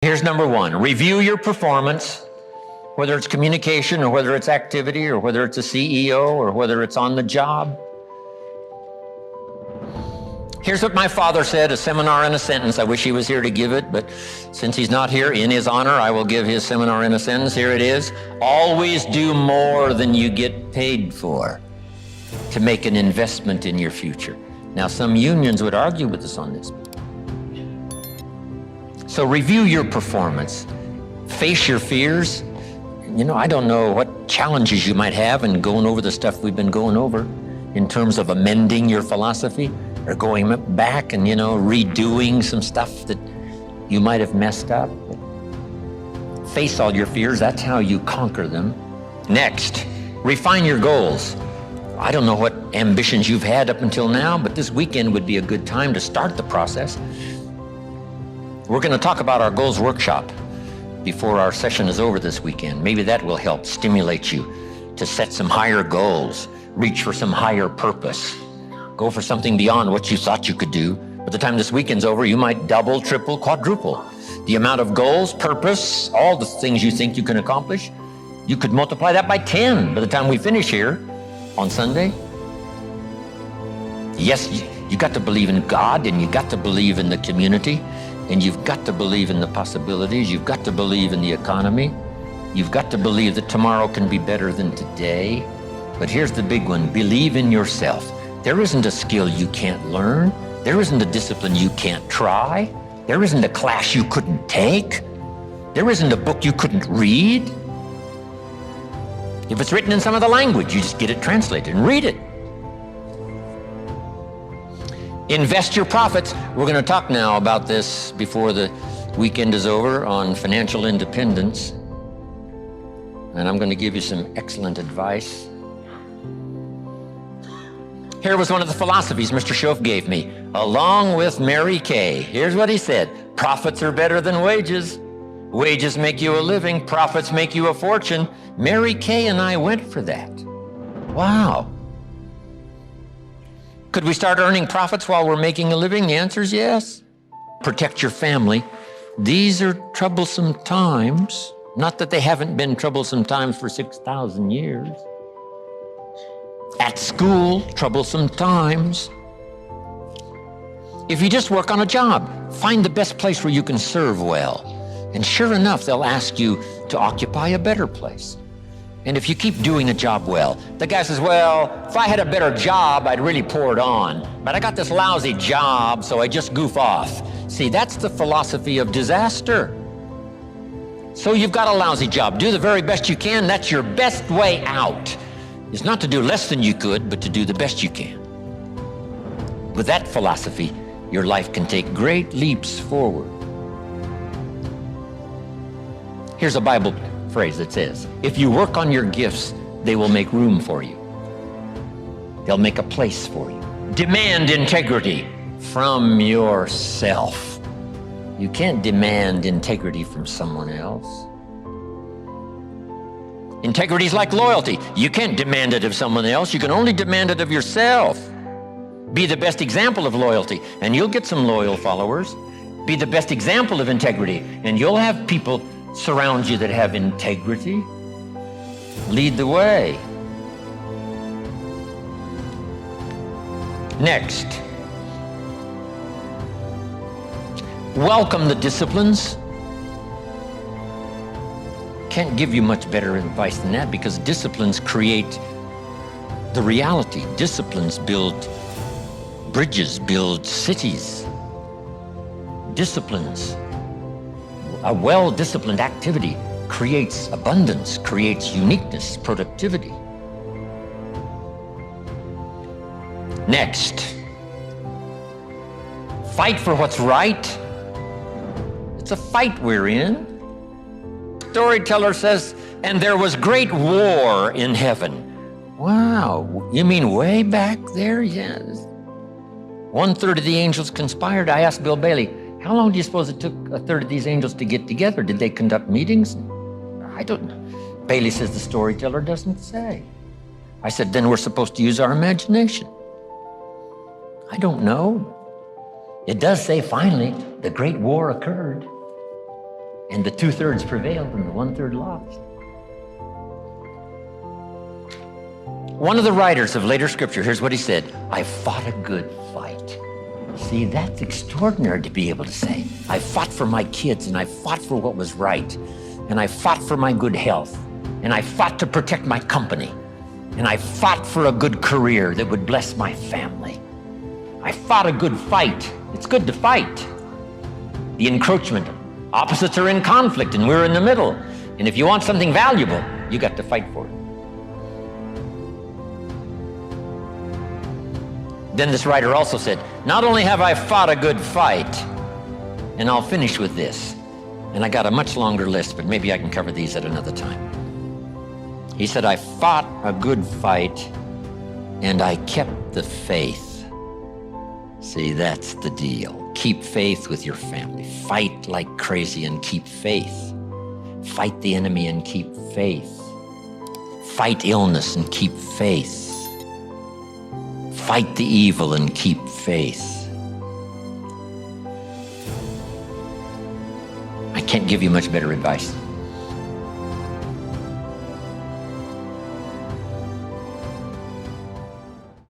Here's number one. Review your performance, whether it's communication or whether it's activity or whether it's a CEO or whether it's on the job. Here's what my father said, a seminar in a sentence. I wish he was here to give it, but since he's not here, in his honor, I will give his seminar in a sentence. Here it is. Always do more than you get paid for to make an investment in your future. Now, some unions would argue with us on this. So review your performance. Face your fears. I don't know what challenges you might have in going over the stuff we've been going over in terms of amending your philosophy or going back and, redoing some stuff that you might have messed up. Face all your fears. That's how you conquer them. Next, refine your goals. I don't know what ambitions you've had up until now, but this weekend would be a good time to start the process. We're going to talk about our goals workshop before our session is over this weekend. Maybe that will help stimulate you to set some higher goals, reach for some higher purpose, go for something beyond what you thought you could do. By the time this weekend's over, you might double, triple, quadruple the amount of goals, purpose, all the things you think you can accomplish. You could multiply that by 10 by the time we finish here on Sunday. Yes, you got to believe in God, and you got to believe in the community, and you've got to believe in the possibilities. You've got to believe in the economy. You've got to believe that tomorrow can be better than today. But here's the big one. Believe in yourself. There isn't a skill you can't learn. There isn't a discipline you can't try. There isn't a class you couldn't take. There isn't a book you couldn't read. If it's written in some other language, you just get it translated and read it. Invest your profits. We're going to talk now about this before the weekend is over on financial independence. And I'm going to give you some excellent advice. Here was one of the philosophies Mr. Schoaf gave me, along with Mary Kay. Here's what he said. Profits are better than wages. Wages make you a living. Profits make you a fortune. Mary Kay and I went for that. Wow. Could we start earning profits while we're making a living? The answer is yes. Protect your family. These are troublesome times. Not that they haven't been troublesome times for 6,000 years. At school, troublesome times. If you just work on a job, find the best place where you can serve well. And sure enough, they'll ask you to occupy a better place. And if you keep doing a job well, the guy says, well, if I had a better job, I'd really pour it on. But I got this lousy job, so I just goof off. See, that's the philosophy of disaster. So you've got a lousy job. Do the very best you can. That's your best way out. It's not to do less than you could, but to do the best you can. With that philosophy, your life can take great leaps forward. Here's a Bible phrase that says, if you work on your gifts, they will make room for you. They'll make a place for you. Demand integrity from yourself. You can't demand integrity from someone else. Integrity is like loyalty. You can't demand it of someone else. You can only demand it of yourself. Be the best example of loyalty, and you'll get some loyal followers. Be the best example of integrity, and you'll have people surround you that have integrity. Lead the way. Next, welcome the disciplines. Can't give you much better advice than that, because disciplines create the reality. Disciplines build bridges, build cities. Disciplines. A well-disciplined activity creates abundance, creates uniqueness, productivity. Next, fight for what's right. It's a fight we're in. Storyteller says, and there was great war in heaven. Wow, you mean way back there? Yes. 1/3 of the angels conspired. I asked Bill Bailey, how long do you suppose it took 1/3 of these angels to get together? Did they conduct meetings? I don't know. Bailey says the storyteller doesn't say. I said, then we're supposed to use our imagination. I don't know. It does say finally the great war occurred. And the 2/3 prevailed and the 1/3 lost. One of the writers of later scripture, here's what he said: I fought a good fight. See, that's extraordinary to be able to say. I fought for my kids, and I fought for what was right, and I fought for my good health, and I fought to protect my company, and I fought for a good career that would bless my family. I fought a good fight. It's good to fight. The encroachment, opposites are in conflict, and we're in the middle. And if you want something valuable, you got to fight for it. Then this writer also said, not only have I fought a good fight, and I'll finish with this, and I got a much longer list, but maybe I can cover these at another time. He said, I fought a good fight, and I kept the faith. See, that's the deal. Keep faith with your family. Fight like crazy and keep faith. Fight the enemy and keep faith. Fight illness and keep faith. Fight the evil and keep faith. I can't give you much better advice.